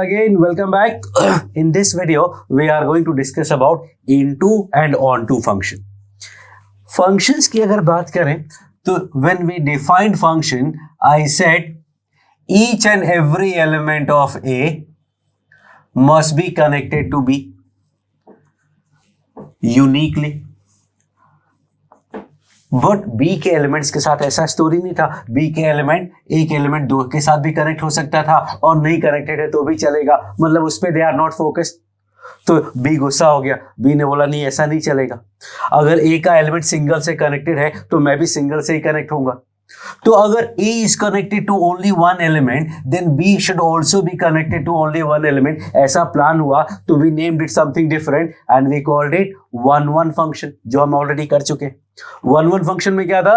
again, welcome back. In this video, we are going to discuss about into and onto function. Functions की अगर बात करें तो when we defined function, I said each and every element of A must be connected to B uniquely. But B के elements के साथ ऐसा story नहीं था. बी के एलिमेंट एक एलिमेंट दो के साथ भी कनेक्ट हो सकता था और नहीं कनेक्टेड है तो भी चलेगा, मतलब उस पर दे आर नॉट फोकस्ड. तो बी गुस्सा हो गया. बी ने बोला नहीं ऐसा नहीं चलेगा. अगर ए का एलिमेंट सिंगल से कनेक्टेड है तो मैं भी सिंगल से ही कनेक्ट होऊंगा. तो अगर A is connected to only one element, then B should also be connected to only one element. ऐसा प्लान हुआ तो we named it something different and we called it one-one function, जो हम already कर चुके. one-one function में क्या था?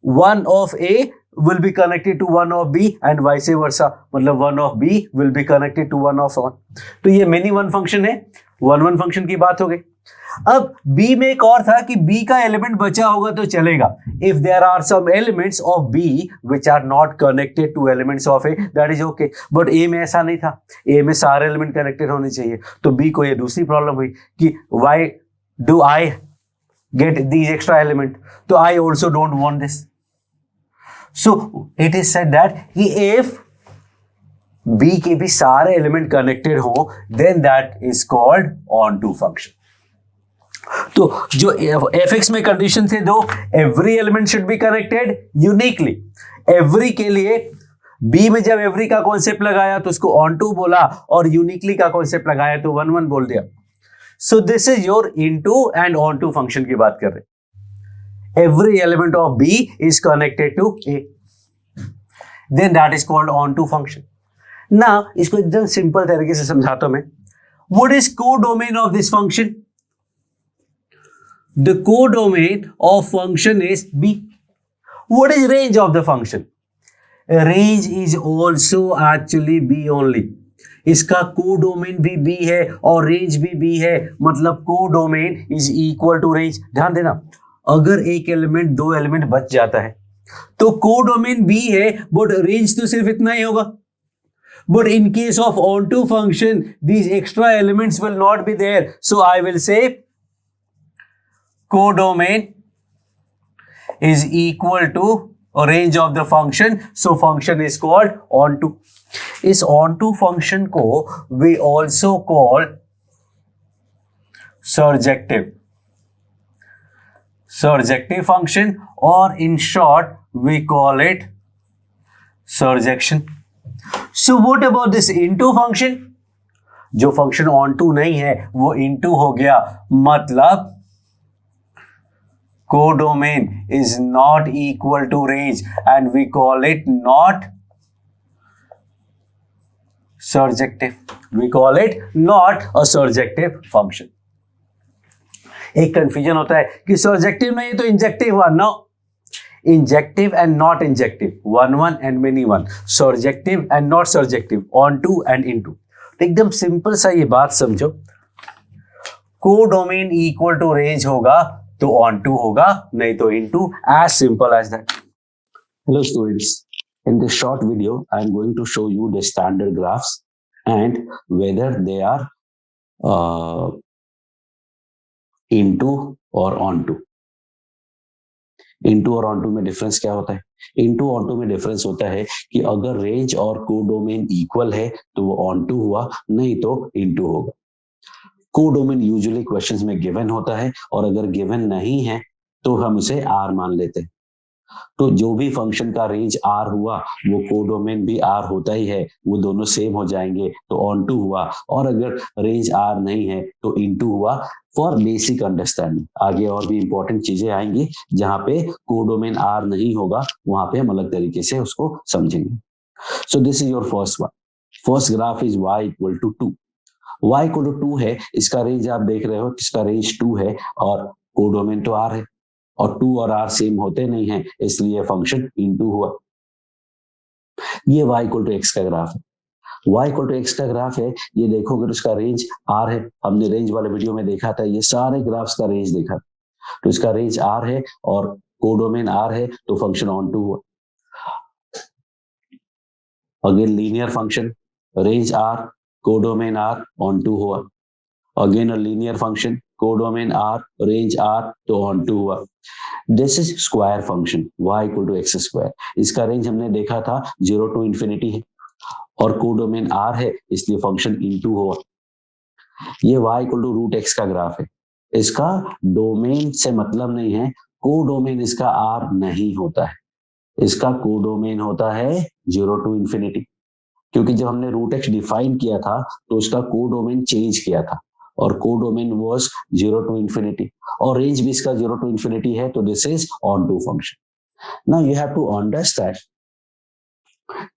One of A will be connected to one of B and vice versa. मतलब one of B will be connected to one of one. तो ये many one function है. one-one function की बात हो गई. अब B में एक और था कि B का एलिमेंट बचा होगा तो चलेगा. If there are some elements of B which are not connected to elements of A, that is okay. But A में ऐसा नहीं था. A में सारे एलिमेंट कनेक्टेड होने चाहिए. तो B को ये दूसरी प्रॉब्लम हुई कि why do I get these extra element. तो I also don't want this. So it is said that if B के भी सारे एलिमेंट कनेक्टेड हो then that is called on to function. तो जो fx में कंडीशन थे दो, every element should be connected uniquely. Every के लिए बी में जब एवरी का कॉन्सेप्ट लगाया तो उसको ऑन टू बोला और यूनिकली का कॉन्सेप्ट लगाया तो वन वन बोल दिया. So this is your into and onto to फंक्शन की बात कर रहे. Every element of B is connected to A, then that is called on to फंक्शन. ना इसको एकदम सिंपल तरीके से समझाता हूं मैं. What is codomain of this function? The codomain of function is B. What is range of the function? Range is also actually B only. इसका कोडोमेन भी B है और रेंज भी B है, मतलब codomain is equal to range. ध्यान देना, अगर एक एलिमेंट दो एलिमेंट बच जाता है तो कोडोमेन B है बट रेंज तो सिर्फ इतना ही होगा. But in case of onto function, these extra elements will not be there. So I will say codomain is equal to range of the function. So function is called onto. इस onto function को we also call surjective function, or in short we call it surjection. So what about this into function? जो function onto नहीं है वो into हो गया, मतलब codomain is not equal to range and we call it not surjective. We call it not a surjective function. एक confusion होता है कि surjective नहीं तो इंजेक्टिव हुआ. No, injective and not injective, one one and many one, surjective and not surjective, onto and into. एकदम simple सा ये बात समझो. कोडोमेन इक्वल टू रेंज होगा तो onto होगा, नहीं तो into. As simple as that. Hello students, in this short video I am going to show you the standard graphs and whether they are into or onto. into और onto में difference क्या होता है? into onto में difference होता है कि अगर रेंज और कोडोमेन इक्वल है तो वो onto हुआ, नहीं तो into होगा. कोडोमेन यूजुअली क्वेश्चंस में गिवन होता है और अगर गिवन नहीं है तो हम उसे R मान लेते हैं. तो जो भी फंक्शन का रेंज R हुआ वो कोडोमेन भी R होता ही है, वो दोनों सेम हो जाएंगे तो onto हुआ. और अगर रेंज R नहीं है तो into हुआ. फॉर बेसिक अंडरस्टैंडिंग आगे और भी इंपॉर्टेंट चीजें आएंगी जहां पे कोडोमेन R नहीं होगा, वहां पे हम अलग तरीके से उसको समझेंगे. So this is your first one. First graph is y equal to 2. y equal to 2 है, इसका रेंज आप देख रहे हो, इसका रेंज 2 है और कोडोमेन तो R है और 2 और R सेम होते नहीं है, इसलिए फंक्शन इनटू हुआ. ये y इक्वल टू x का ग्राफ है. y इक्वल टू x का ग्राफ है, ये देखोगे तो इसका रेंज R है. हमने रेंज वाले वीडियो में देखा था, ये सारे ग्राफ्स का रेंज देखा, तो इसका रेंज R है और कोडोमेन R है तो फंक्शन ऑन टू हुआ. Again linear function, range R, codomain R onto हुआ. Again a linear function, codomain R, range R, तो ऑन टू हुआ. This is square function y equal to x square. इसका range हमने देखा था 0 to infinity है और codomain r है, इसलिए फंक्शन इनटू हुआ. ये y equal to root x का ग्राफ है. इसका डोमेन से मतलब नहीं है, कोडोमेन इसका r नहीं होता है. इसका कोडोमेन होता है 0 टू इंफिनिटी, क्योंकि जब हमने रूट एक्स डिफाइन किया था तो उसका कोडोमेन चेंज किया था और कोडोमेन वाज 0 टू इंफिनिटी और रेंज भी इसका 0 टू इंफिनिटी है, तो this is on to function. Now you have to understand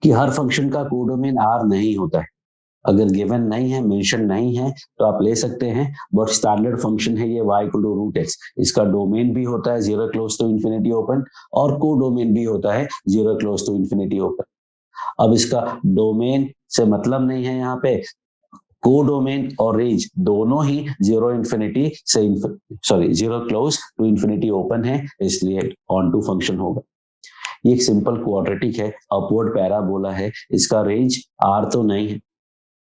कि हर फंक्शन का कोडोमेन r नहीं होता है. अगर गिवन नहीं है, मेंशन नहीं है, तो आप ले सकते हैं, बट स्टैंडर्ड फंक्शन है ये y equal to root x. इसका डोमेन भी होता है 0 क्लोज टू इंफिनिटी ओपन और कोडोमेन भी होता है 0 क्लोज टू इंफिनिटी ओपन. अब इसका डोमेन से मतलब नहीं है, यहाँ पे कोडोमेन और रेंज दोनों ही 0 इंफिनिटी से 0 क्लोज टू इंफिनिटी ओपन है, इसलिए ऑन टू फंक्शन होगा. ये एक सिंपल क्वाड्रेटिक है, अपवर्ड पैराबोला है. इसका रेंज r तो नहीं है,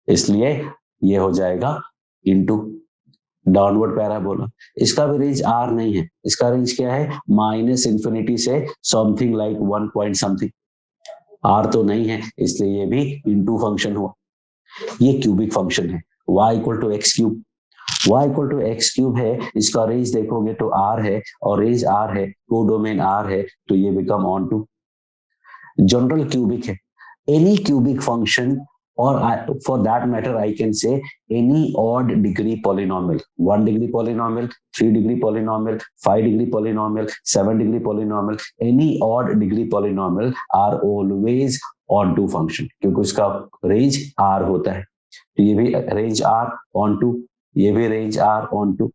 इसलिए ये हो जाएगा इनटू डाउनवर्ड पैराबोला. इसका भी रेंज r नहीं है. इसका रेंज क्या है? माइनस इंफिनिटी से something like 1 point something. r तो नहीं है, इसलिए ये भी इनटू फंक्शन हुआ. ये क्यूबिक फंक्शन है, y equal to x cube. y equal to x cube है. इसका रेंज देखोगे तो r है और रेंज r है, कोडोमेन r है, तो ये become onto. General cubic है. Any cubic function, or for that matter I can say any odd degree polynomial, 1 degree polynomial, 3 degree polynomial, 5 degree polynomial, 7 degree polynomial, any odd degree polynomial are always on to function, क्योंकि उसका range r होता है. तो ये भी range r on to, ये भी range r on to.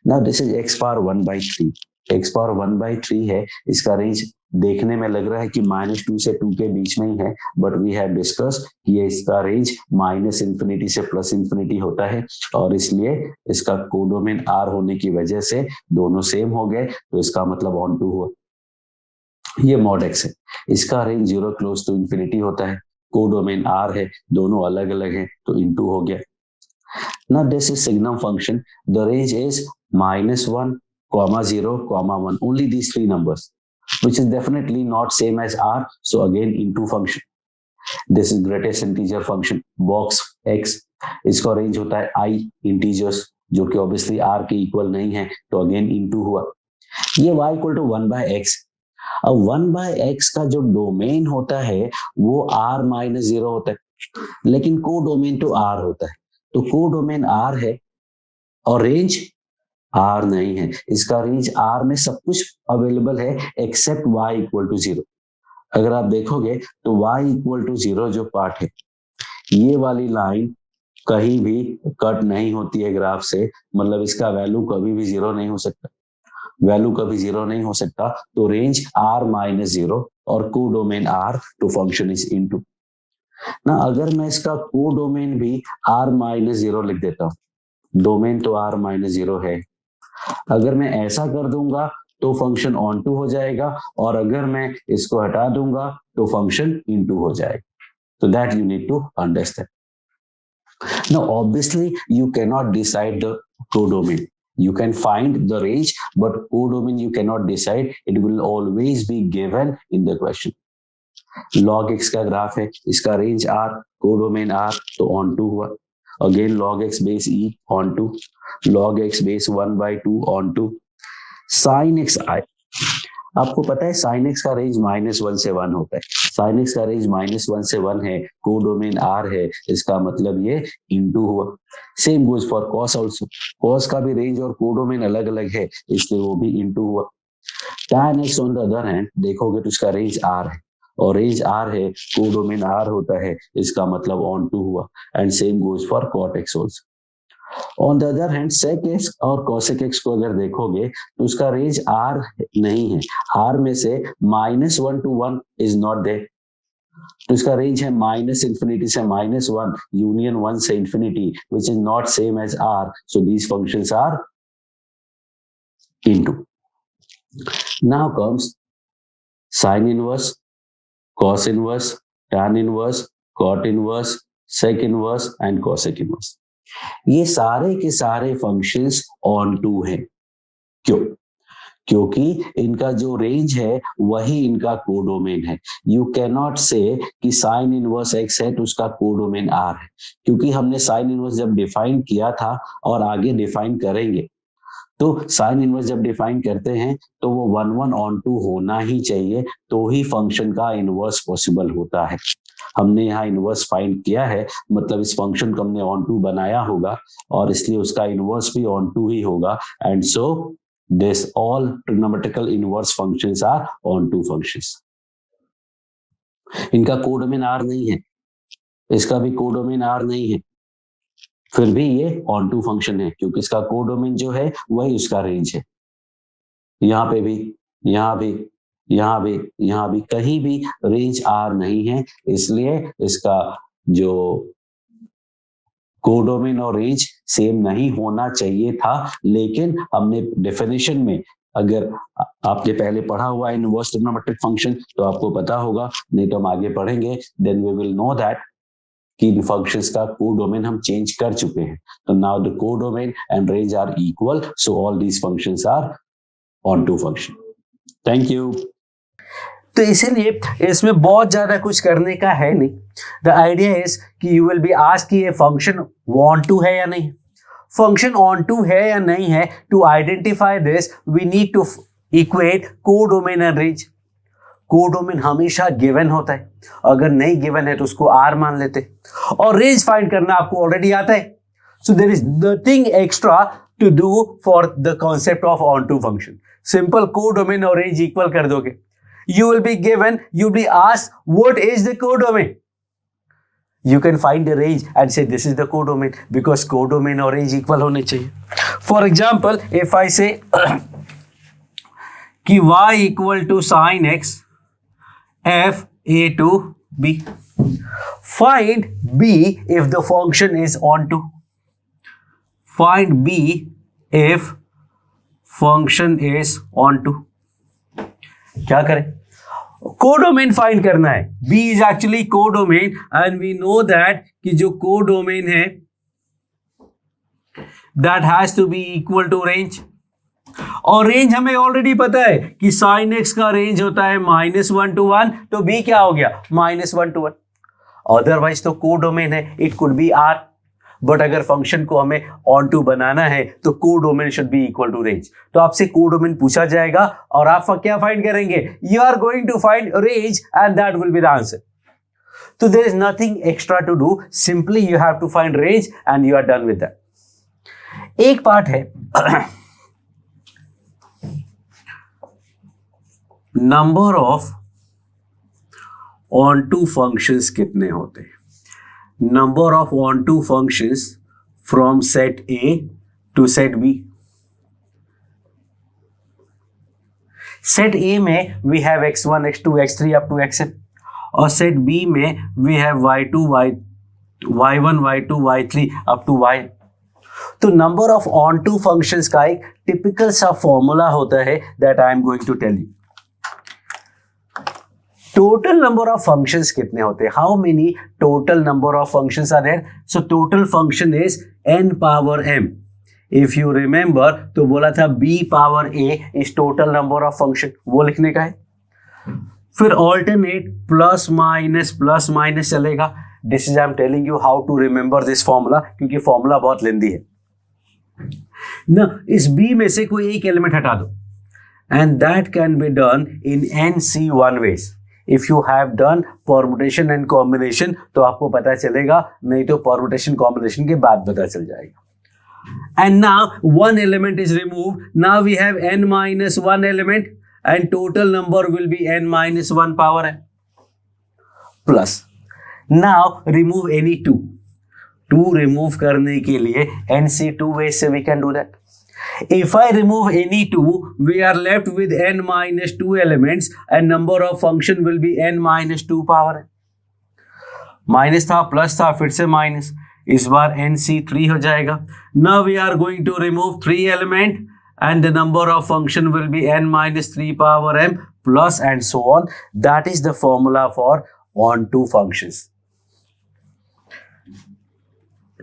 Now this is x power 1 by 3. x power 1 by 3 है. इसका रेंज देखने में लग रहा है कि -2 से 2 के बीच में ही है, बट वी हैव डिस्कस कि ये इसका रेंज माइनस इंफिनिटी से प्लस इंफिनिटी होता है और इसलिए इसका कोडोमेन r होने की वजह से दोनों सेम हो गए, तो इसका मतलब ऑन टू हुआ. ये मॉड x है. इसका रेंज 0 क्लोज टू इंफिनिटी होता है, कोडोमेन r है, दोनों अलग अलग है, तो इनटू हो गया. Now this is signum function. The range is -1, 0, 1. Only these three numbers, which is definitely not same as r. So again into function. This is greatest integer function, box x. इसका range होता है i integers, जो कि obviously r के equal नहीं है, तो again into हुआ. ये y equal to 1 by x. अब 1 by x का जो डोमेन होता है वो r माइनस 0 होता है, लेकिन को डोमेन तो r होता है. तो कोडोमेन r है और रेंज r नहीं है. इसका रेंज r में सब कुछ अवेलेबल है एक्सेप्ट y इक्वल टू 0. अगर आप देखोगे तो y इक्वल टू 0 जो पार्ट है, ये वाली लाइन कहीं भी कट नहीं होती है ग्राफ से, मतलब इसका वैल्यू कभी भी 0 नहीं हो सकता. वैल्यू कभी 0 नहीं हो सकता, तो रेंज r माइनस 0 और कोडोमेन r, तो फंक्शन इज इनटू. ना अगर मैं इसका कोडोमेन भी r माइनस 0 लिख देता हूं, डोमेन तो r माइनस 0 है. अगर मैं ऐसा कर दूंगा तो फंक्शन ऑन टू हो जाएगा, और अगर मैं इसको हटा दूंगा तो फंक्शन इनटू हो जाएगा. तो that you need to understand. Now obviously you can not decide the codomain. You can find the range, but codomain you cannot decide. It will always be given in the question. log x का graph है, इसका range r, codomain r, तो onto हुआ. Again log x base e onto, log x base 1 by 2 onto. sin x i, आपको पता है sin x का range -1 से 1 होता है. sin x का रेंज -1 से 1 है, कोडोमेन r है, इसका मतलब ये इनटू हुआ. Same goes for cos also. cos का भी रेंज और कोडोमेन अलग अलग है, इसलिए वो भी इनटू हुआ. tan x on the other hand देखोगे तो इसका रेंज r है और रेंज r है, कोडोमेन r होता है, इसका मतलब ऑन टू हुआ. And same goes for cot x also. On the other hand sec x और cosec x को अगर देखोगे तो उसका रेंज r नहीं है. r में से -1 to 1 इज नॉट देयर, तो इसका रेंज है माइनस इंफिनिटी से -1 यूनियन 1 से इंफिनिटी, which is not same as r. So these functions are into. Now comes sin inverse, cos inverse, tan inverse, cot inverse, sec inverse and cosec inverse. ये सारे के सारे फंक्शंस ऑन टू हैं। क्यों? क्योंकि इनका जो रेंज है वही इनका कोडोमेन है। यू कैन नॉट से कि साइन इनवर्स एक्स है तो उसका कोडोमेन आर है, क्योंकि हमने साइन इनवर्स जब डिफाइन किया था और आगे डिफाइन करेंगे, तो साइन इनवर्स जब डिफाइन करते हैं तो वो 1 ऑन टू होना ही चाहिए, तो ही फंक्शन का इनवर्स पॉसिबल होता है। हमने यहाँ इनवर्स फाइंड किया है, मतलब इस फंक्शन को हमने ऑन टू बनाया होगा और इसलिए उसका इनवर्स भी ऑन टू ही होगा। And so this all trigonometrical inverse functions are onto functions. इनका कोडोमेन आर नहीं है, इसका भी कोडोमेन आर नहीं है, फिर भी ये ऑन टू फंक्शन है, क्योंकि इसका कोडोमेन जो है वही उसका रेंज है। यहाँ पे भी, यहाँ भी, यहाँ भी, यहाँ भी, कहीं भी रेंज आर नहीं है, इसलिए इसका जो कोडोमेन और रेंज सेम नहीं होना चाहिए था। लेकिन हमने डेफिनेशन में, अगर आपने पहले पढ़ा हुआ इनवर्स ट्रिग्नोमेट्रिक फंक्शन तो आपको पता होगा, नहीं तो हम आगे पढ़ेंगे, then we will know that कि फंक्शंस का कोडोमेन हम चेंज कर चुके हैं। तो now the codomain and range are equal, so all these functions are on to function. Thank you. तो इसीलिए इसमें बहुत ज्यादा कुछ करने का है नहीं। द आइडिया इज कि यू विल बी आस्क्ड कि ये फंक्शन ऑन टू है या नहीं। फंक्शन ऑन टू है या नहीं है, to identify this we need to equate codomain and range. Codomain हमेशा गिवन होता है, अगर नहीं गिवन है तो उसको आर मान लेते, और रेंज फाइंड करना आपको ऑलरेडी आता है। So there is nothing extra to do for the concept of on to function. Simple codomain और रेंज इक्वल कर दोगे। You will be given, you'll be asked what is the codomain. You can find the range and say this is the codomain, because codomain और range equal होने चाहिए। For example, if I say कि y equal to sin x f a to b, find b if the function is onto, find b if function is onto। क्या करें? Codomain find करना है। B is actually codomain and we know that कि जो codomain है that has to be equal to range, और range हमें already पता है कि साइन एक्स का रेंज होता है -1 to 1, तो B क्या हो गया? -1 to 1। अदरवाइज तो कोडोमेन है, it could be R, but अगर फंक्शन को हमें ऑन टू बनाना है तो codomain should be equal to range. तो आपसे कोडोमेन पूछा जाएगा और आप क्या फाइंड करेंगे? You are going to find range and that will be the answer. तो there is nothing extra to do, simply you have to find range and you are done with that. एक part है number of onto functions कितने होते हैं। Number of onto functions from set A to set B. Set A में we have x1, x2, x3 up to xn, और set B में we have y2, y1, y2, y3 up to yn। तो number of onto functions का एक typical सा formula होता है that I am going to tell you। Total number of functions कितने होते हैं? How many total number of functions are there? So total function is n power m। If you remember तो बोला था b power a is total number of function, वो लिखने का है। फिर ऑल्टरनेट प्लस माइनस चलेगा। This is I am telling you how to remember this formula, क्योंकि फॉर्मूला बहुत लेंदी है ना। इस b में से कोई एक एलिमेंट हटा दो, and that can be done in NC1 ways. If you have done permutation and combination तो आपको पता चलेगा, नहीं तो परमुटेशन कॉम्बिनेशन के बाद पता चल जाएगा। And now one element is removed, now we have n-1 element and total number will be n-1 power n plus. Now remove any two remove करने के लिए NC2 वे से we can do that. If I remove any two, we are left with n-2 elements and number of function will be n-2 power n। Minus था, plus था, फिर से minus, इस बार NC3 हो जाएगा। Now we are going to remove 3 element and the number of function will be n-3 power m plus and so on. That is the formula for onto functions.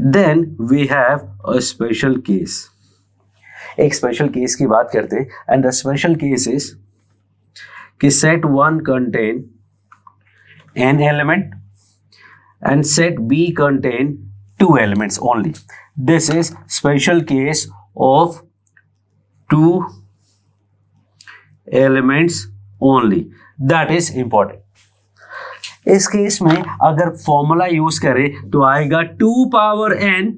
Then we have a special case. एक special case की बात करते हैं, and the special case is कि set 1 contain n element and set B contain 2 elements only. This is special case of 2 elements only. That is important. इस case में अगर formula use करें तो आएगा 2 पावर n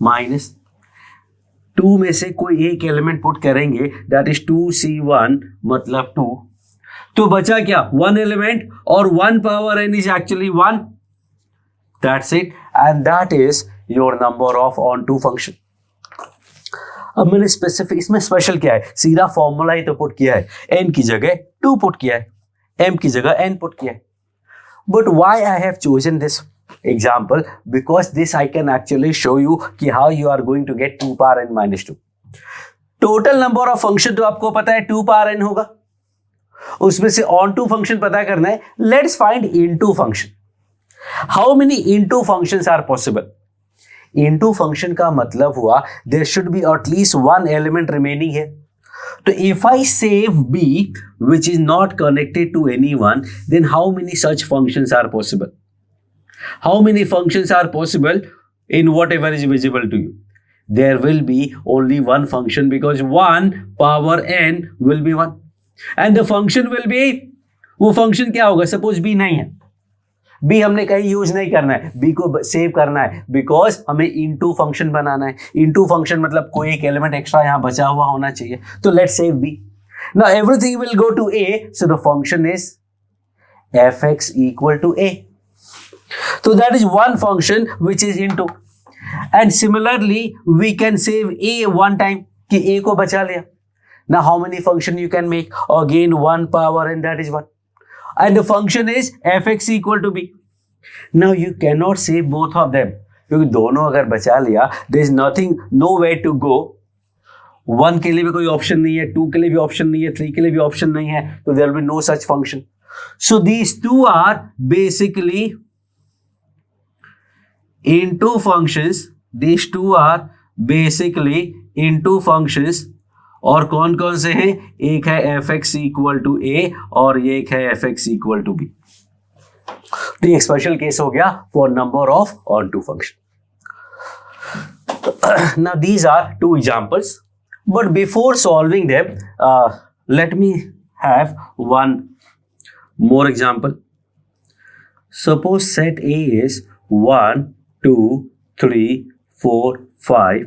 माइनस 2 में से कोई एक एलिमेंट पुट करेंगे, दैट इज 2c1 मतलब 2, तो बचा क्या 1 एलिमेंट, और 1 power n is actually 1, that's it, and that is your number of on to function. अब मैंने स्पेसिफिक इसमें स्पेशल क्या है, सीधा फॉर्मूला ही तो पुट किया है, n की जगह 2 पुट किया है, m की जगह n पुट किया है। But why I have chosen this example, because this I can actually show you कि how you are going to get 2 power n minus 2। Total number of function तो आपको पता है 2 पावर n होगा, उसमें से ऑन टू फंक्शन पता करना है। Let's find into function. How many into functions are possible? Into function का मतलब हुआ there should be at least 1 element remaining है। तो if I save b which is not connected to anyone, then how many such functions are possible? How many functions are possible in whatever is visible to you? There will be only one function, because 1 power n will be 1, and the function will be, वो function क्या होगा? Suppose b नहीं है, b हमने कहीं use नहीं करना है, b को सेव करना है, बिकॉज हमें इनटू फंक्शन बनाना है। इनटू फंक्शन मतलब कोई एक एलिमेंट एक्स्ट्रा यहां बचा हुआ होना चाहिए, तो let's save b। Now everything will go to a, so the function is fx equal to a. So that is one function which is into, and similarly we can save a one time कि a को बचा लिया। Now how many function you can make? Again 1 power n, that is 1, and the function is fx equal to b. Now you cannot save both of them, क्योंकि दोनों अगर बचा लिया there is nothing, no way to go। 1 के लिए भी कोई option नहीं है, 2 के लिए भी ऑप्शन नहीं है, 3 के लिए भी ऑप्शन नहीं है, तो there will be no such function। So these two are basically into functions, these two are basically into functions, और कौन कौन से हैं? एक है fx equal to a और ये एक है fx equal to b। तो ये स्पेशल केस हो गया for number of onto function। Now these are 2 examples, but before solving them let me have one more example। Suppose set a is 1 2 3 4 5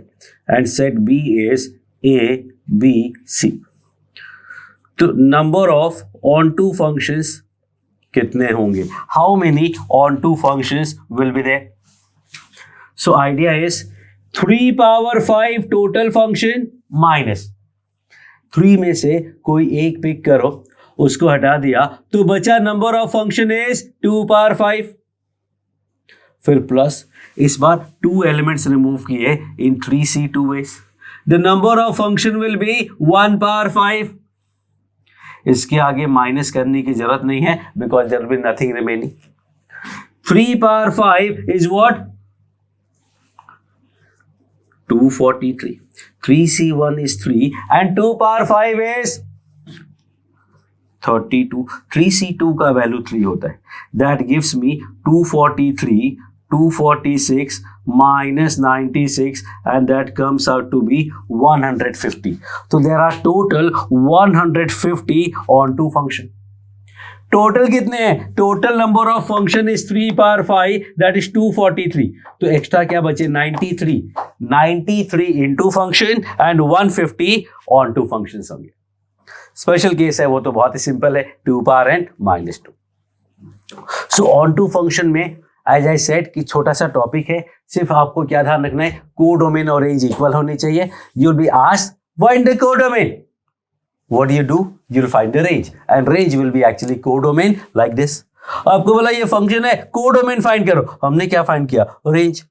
and set b is a b c। तो number of onto functions कितने होंगे? How many onto functions will be there? So idea is 3 power 5 total function minus 3 में से कोई एक pick करो, उसको हटा दिया तो बचा number of function is 2 power 5, फिर प्लस इस बार 2 एलिमेंट्स रिमूव किए in 3c2 ways, the number of function will be 1 power 5। इसके आगे माइनस करने की जरूरत नहीं है, because there will be nothing remaining. 3 power 5 is what? 243। 3c1 is 3 and 2 power 5 is 32। 3c2 का वैल्यू 3 होता है, that gives me 243 246 minus 96 and that comes out to be 150। तो there are total 150 onto function। Total कितने हैं? Total number of function is 3 power 5, that is 243। तो extra क्या बचे? 93 into function and 150 on to function होंगे। Special case है वो तो बहुत ही सिंपल है, 2 power n minus 2। So on to function में एज आई सेड कि छोटा सा टॉपिक है, सिर्फ आपको क्या ध्यान रखना है, कोडोमेन और रेंज इक्वल होनी चाहिए। You will be asked find the codomain, what do you do? You'll find the range, and range will be actually codomain like this। आपको बोला ये फंक्शन है, कोडोमेन फाइंड करो, हमने क्या फाइंड किया? Range,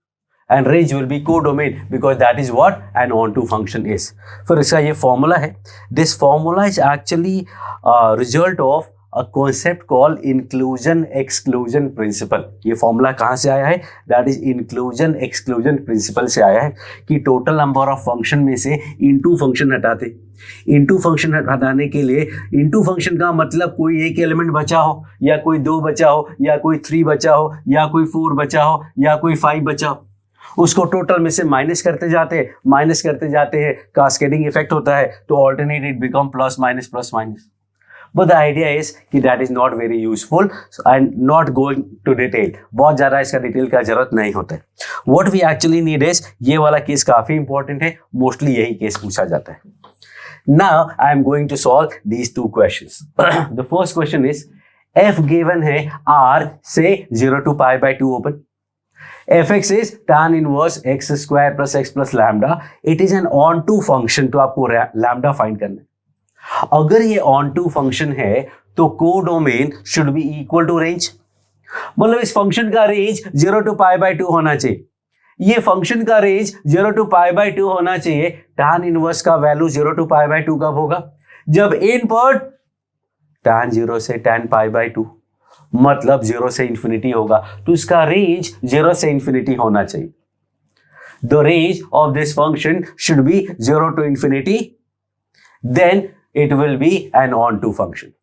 and range will be codomain because that is what an onto function is। फिर इसका ये फॉर्मूला है, this formula is actually result of a concept called inclusion exclusion principle. ये फॉर्मूला कहाँ से आया है? That is inclusion exclusion principle से आया है कि टोटल नंबर ऑफ फंक्शन में से इनटू फंक्शन हटाते। इनटू फंक्शन हटाने के लिए, इनटू फंक्शन का मतलब कोई एक एलिमेंट बचा हो, या कोई 2 बचा हो, या कोई 3 बचा हो, या कोई 4 बचा हो, या कोई 5 बचा हो, उसको टोटल में से माइनस करते जाते हैं, कास्केडिंग इफेक्ट होता है, तो alternate it become plus minus. But the idea is कि that is not very useful and not going to detail. बहुत ज़्यादा इसका डिटेल का जरूरत नहीं होता है। What we actually need is, ये वाला केस काफ़ी इंपॉर्टेंट है, मोस्टली यही केस पूछा जाता है। Now I am going to solve these 2 questions. The first question is, f given है r से 0 to pi by 2 open. fx is tan inverse x square plus x plus lambda. It is an onto function, तो आपको lambda find करना है। अगर ये onto function है तो codomain should be equal to range, मतलब इस फंक्शन का रेंज 0 to pi by 2 होना चाहिए। ये फंक्शन का रेंज 0 to pi by 2 होना चाहिए। tan इनवर्स का वैल्यू 0 to pi by 2 कब होगा? जब इनपुट tan 0 से tan pi by 2, मतलब 0 से इंफिनिटी होगा, तो इसका रेंज 0 से इंफिनिटी होना चाहिए। The range of this function should be 0 to infinity, then it will be an onto function।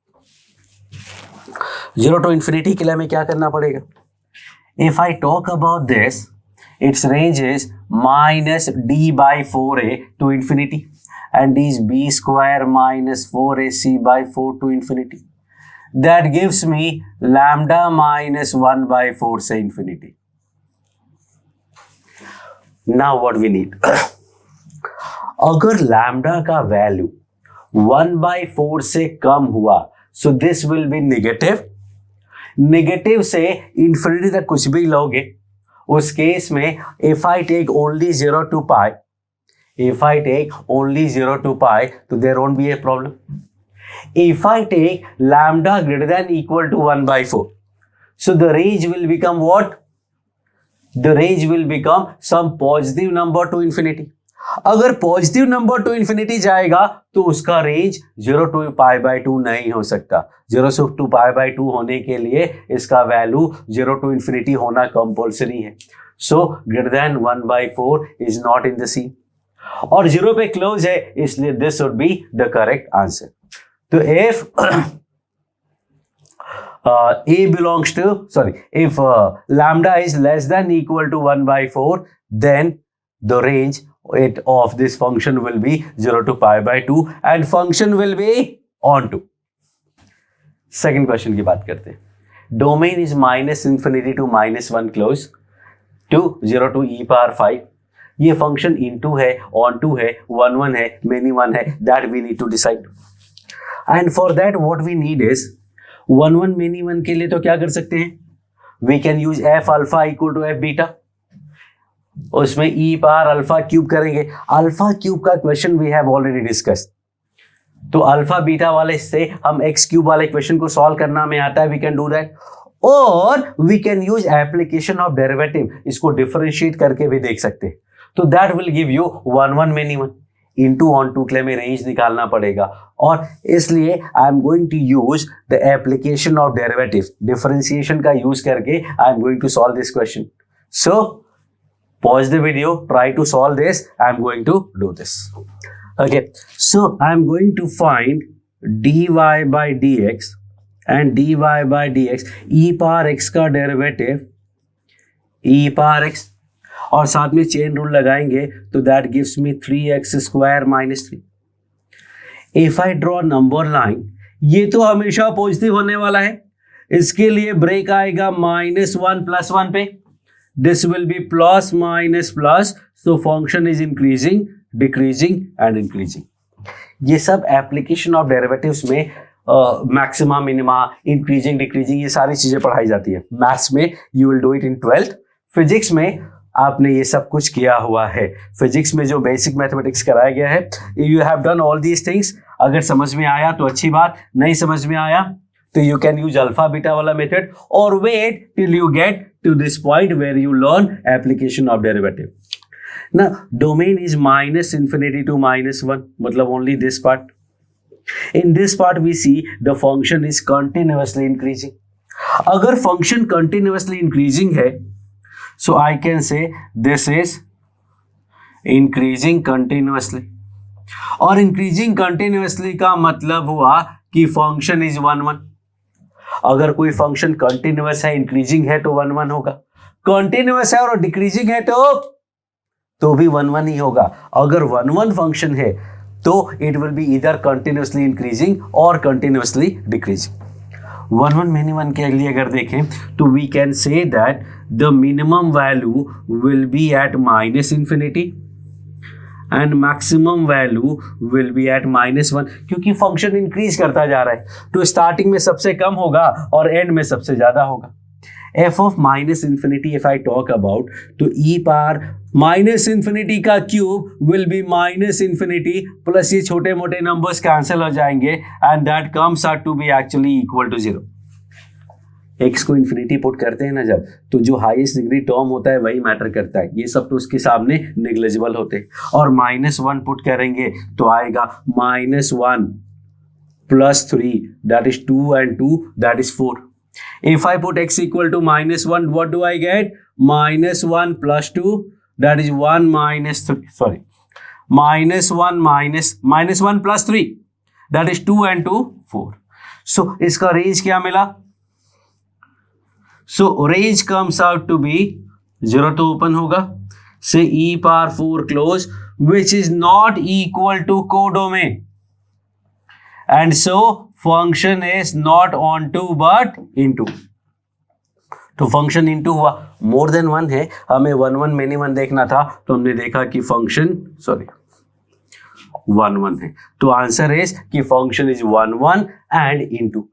0 to infinity के लिए हमें क्या करना पड़ेगा? If I talk about this, its range is minus d by 4a to infinity, and is b square minus 4ac by 4 to infinity. That gives me lambda minus 1 by 4 से infinity. Now what we need? अगर lambda का value 1 by 4 से कम हुआ, so this will be negative. Negative से infinity तक कुछ भी लोगे, उस केस में if I take only 0 to pi, तो there won't be a problem. If I take lambda greater than equal to 1 by 4, so the range will become what? The range will become some positive number to infinity. अगर positive number two infinity जाएगा तो उसका range 0 to pi by 2 नहीं हो सकता। 0 to pi by 2 होने के लिए इसका वैल्यू 0 to infinity होना कंपल्सरी है। So greater than 1 by 4 is not in the scene, और 0 पे क्लोज है, इसलिए this would be the correct answer. तो if if lambda is less than equal to 1 by 4, then the range of this function will be 0 to pi by 2 and function will be onto. Second question की बात करते हैं। Domain is minus infinity to minus 1 close to 0 to e power 5. ये function into है, onto है, 1 1 है, many 1 है, that we need to decide. And for that what we need is 1 1 many 1 के लिए तो क्या कर सकते हैं? We can use f alpha equal to f beta. उसमें e पावर अल्फा क्यूब करेंगे। अल्फा क्यूब का question we have already discussed, तो अल्फा बीटा वाले से हम एक्स क्यूब वाले क्वेश्चन को सॉल्व करना में आता है, वी कैन डू दैट। और we can use application of derivative, इसको डिफरेंशिएट करके भी देख सकते हैं। तो that will give you 1 1 many 1 into onto के लिए में रेंज निकालना पड़ेगा, और इसलिए आई am going to use the application of derivative, differentiation का यूज करके I am going to solve this question. So pause the video, try to solve this. I'm going to do this. Okay, so I'm going to find dy by dx and dy by dx, e power x का derivative e power x, और साथ में chain rule लगाएंगे तो that gives me 3x square minus 3. If I draw number line, ये तो हमेशा positive होने वाला है, इसके लिए ब्रेक आएगा -1 + 1 पे, this will be plus minus plus, so function is increasing, decreasing and increasing. ये सब एप्लीकेशन ऑफ डेरिवेटिव्स में मैक्सिमा मिनिमा, इंक्रीजिंग डिक्रीजिंग, ये सारी चीजें पढ़ाई जाती है। मैथ्स में you will do it in 12th, physics में आपने ये सब कुछ किया हुआ है। फिजिक्स में जो बेसिक मैथमेटिक्स कराया गया है, you have done all these things. अगर समझ में आया तो अच्छी बात, नहीं समझ में आया तो you can use alpha beta वाला method, or wait till you get to this point where you learn application of derivative. Now domain is minus infinity to -1, मतलब only this part. In this part we see the function is continuously increasing. अगर function continuously increasing है, so I can say this is increasing continuously. और increasing continuously का मतलब हुआ कि function is 1 1. अगर कोई फंक्शन कंटिन्यूअस है, इंक्रीजिंग है तो 1 1 होगा, कंटिन्यूअस है और डिक्रीजिंग है तो भी 1 1 ही होगा. अगर 1 1 फंक्शन है तो इट विल बी इधर कंटिन्यूअसली इंक्रीजिंग और कंटिन्यूअसली डिक्रीजिंग. 1 1 मैनी 1 के लिए अगर देखें तो we can say that the minimum value will be at minus infinity and maximum value will be at -1, क्योंकि फंक्शन इंक्रीज करता जा रहा है तो स्टार्टिंग में सबसे कम होगा और एंड में सबसे ज्यादा होगा. F of minus infinity if I talk about तो ई पावर माइनस इंफिनिटी का cube will be minus infinity plus ये छोटे मोटे नंबर्स कैंसिल हो जाएंगे and that comes out to be actually equal to 0. X को इन्फिनिटी पुट करते हैं ना जब, तो जो हाईएस्ट डिग्री टर्म होता है वही मैटर करता है, ये सब तो उसके सामने नेग्लिजिबल होते हैं. और -1 पुट करेंगे तो आएगा -1 plus 3 that is 2 and 2 that is 4. If I put x equal to -1, what do I get? -1 plus 2 that is 1 minus 3. Sorry, -1 plus 3 that is 2 and 2 4. So इसका रेंज क्या मिला? So range comes out to be 0 तो open होगा, से e power 4 close which is not equal to codomain and so function is not onto but into. तो function into हुआ, more than 1 है, हमें 1 1 मैनी 1 देखना था तो हमने देखा कि फंक्शन 1 1 है, तो आंसर इज कि फंक्शन इज 1 1 एंड इनटू.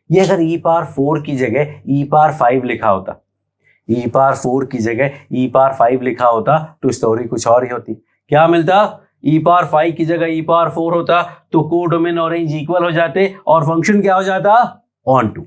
ये अगर e पावर 4 की जगह e पावर 5 लिखा होता, e पावर 4 की जगह e पावर 5 लिखा होता तो स्टोरी कुछ और ही होती. क्या मिलता? e पावर 5 की जगह e पावर 4 होता तो कोडोमेन और रेंज इक्वल हो जाते और फंक्शन क्या हो जाता? Onto.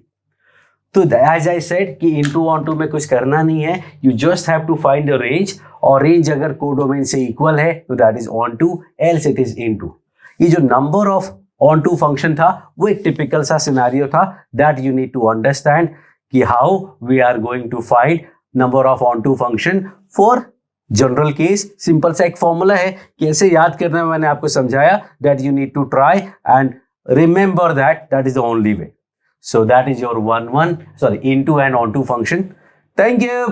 तो एज आई सेड कि इनटू ऑन टू में कुछ करना नहीं है, you just have to find the range, और रेंज अगर कोडोमेन से इक्वल है तो that is onto, else it is into. ये जो number of on to function था वो एक टिपिकल सा सिनेरियो था that you need to understand कि how we are going to find number of on to function for general case. Simple सा एक फॉर्मूला है, कैसे याद करना है मैंने आपको समझाया, that you need to try and remember that is the only way. So that is your into and onto function. Thank you.